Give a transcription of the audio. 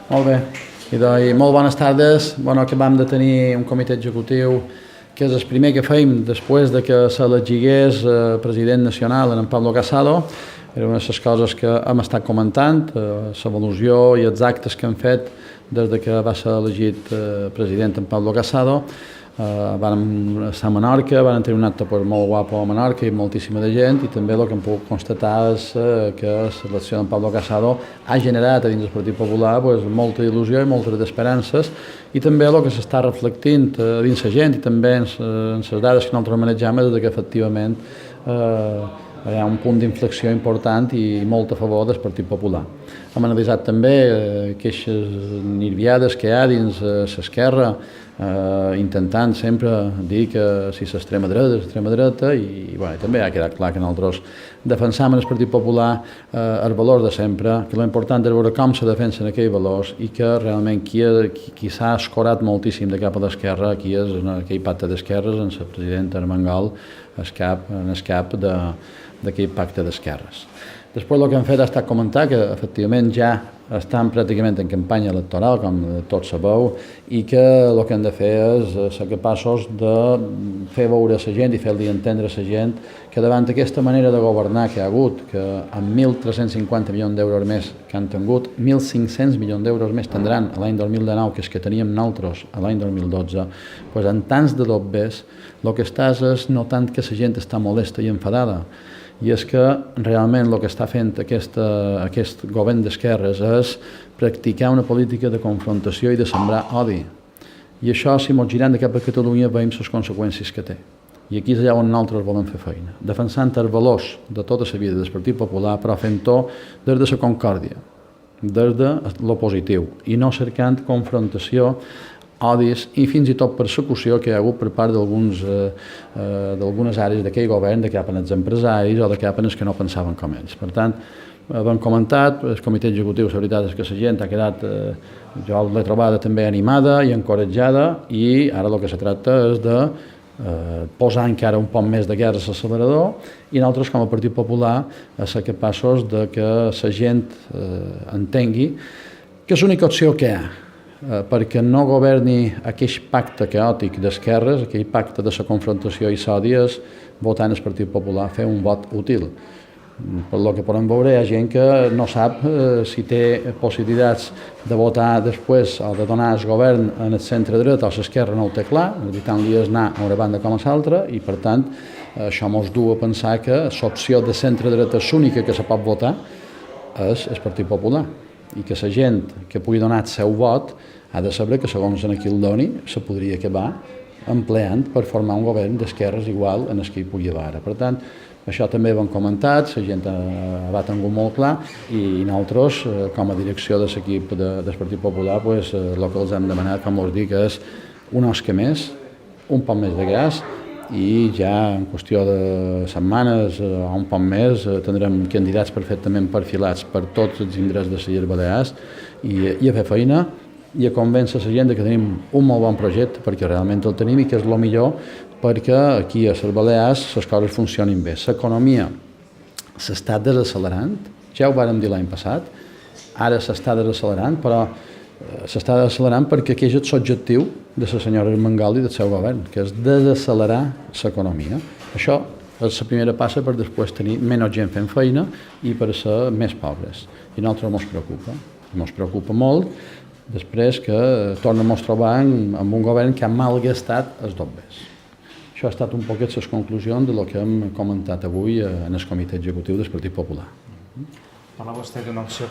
Molt bé. Molt bones tardes. Acabam de tenir un comitè executiu que és el primer que fèiem després de que s'elegigués president nacional en Pablo Casado. Era una de les coses que hem estat comentant, l'evolució i els actes que hem fet des que va ser elegit president en Pablo Casado. Vam estar a Menorca, vam tenir un acte molt guapo a Menorca i moltíssima de gent, i també el que hem pogut constatar és que l'elecció d'en Pablo Casado ha generat a dins del Partit Popular molta il·lusió i moltes esperances, i també el que s'està reflectint dins la gent i també en les dades que nosaltres manegem és que efectivament hi ha un punt d'inflexió important i molt a favor del Partit Popular. Hem analitzat també aquestes nirviades que hi ha dins l'esquerra, intentant sempre dir que si l'extrema dreta és l'extrema dreta, i també ha quedat clar que nosaltres defensam en el Partit Popular els valors de sempre, que l'important és veure com se defensen aquells valors i que realment qui s'ha escorat moltíssim de cap a l'esquerra, aquí és en aquell pacte d'esquerres, en el president Armengol, en el cap d'aquell pacte d'esquerres. Després el que hem fet ha estat comentar que efectivament ja estan pràcticament en campanya electoral, com tots sabeu, i que el que hem de fer és ser capaços de fer veure a la gent i fer-li entendre a la gent que davant d'aquesta manera de governar que hi ha hagut, que amb 1.350 milions d'euros més que han tingut, 1.500 milions d'euros més tindran l'any 2019 que és que teníem nosaltres l'any 2012, doncs en tants de dobbers el que estàs és no tant que la gent està molesta i enfadada, i és que realment el que està fent aquest govern d'esquerres és practicar una política de confrontació i de sembrar odi. I això, si ens girem de cap a Catalunya, veiem les conseqüències que té. I aquí és allà on nosaltres volem fer feina, defensant els valors de tota la vida del Partit Popular, però fent-ho des de la concòrdia, des de lo positiu, i no cercant confrontació, odis i fins i tot persecució que hi ha hagut per part d'algunes àrees d'aquell govern, de cap als empresaris o de cap als que no pensaven com ells. Per tant, hem comentat, el comitè executiu, la veritat és que la gent ha quedat, jo l'he trobada també animada i encoratjada, i ara el que se tracta és de posar encara un poc més de gas a l'accelerador, i nosaltres com a Partit Popular a ser capaços de que la gent entengui que és l'única opció que hi ha, perquè no governi aquell pacte caòtic d'esquerres, aquell pacte de la confrontació i l'odi, és votar en el Partit Popular, fer un vot útil. Per lo que podem veure, hi ha gent que no sap si té possibilitats de votar després o de donar el govern en el centre dret o l'esquerra no ho té clar, tant li és anar a una banda com a l'altra, i per tant això ens du a pensar que l'opció de centre dret és l'única que se pot votar és el Partit Popular, i que la gent que pugui donar el seu vot ha de saber que segons en qui el doni se podria acabar empleant per formar un govern d'esquerres igual en el que hi pugui haver ara. Per tant, això també ho hem comentat, la gent ho ha tingut molt clar, i nosaltres, com a direcció de l'equip del Partit Popular, el que els hem demanat, com us dic, és un osca més, un poc més de gas, i ja en qüestió de setmanes o un poc més tindrem candidats perfectament perfilats per tots els indrets de les Illes Balears, i a fer feina i a convèncer la gent que tenim un molt bon projecte, perquè realment el tenim i que és el millor perquè aquí a les Balears les coses funcionin bé. L'economia s'està desaccelerant, ja ho vàrem dir l'any passat, ara s'està desaccelerant, però s'està desaccelerant perquè aquest és l'objectiu de la senyora Armengol i del seu govern, que és desaccelerar l'economia. Això és la primera passa per després tenir menys gent fent feina i per ser més pobres. I a nosaltres ens preocupa molt després que tornem a trobar amb un govern que ha malgastat els dobbers. Això ha estat un poquet les conclusions del que hem comentat avui en el comitè executiu del Partit Popular. Parla vostè d'una opció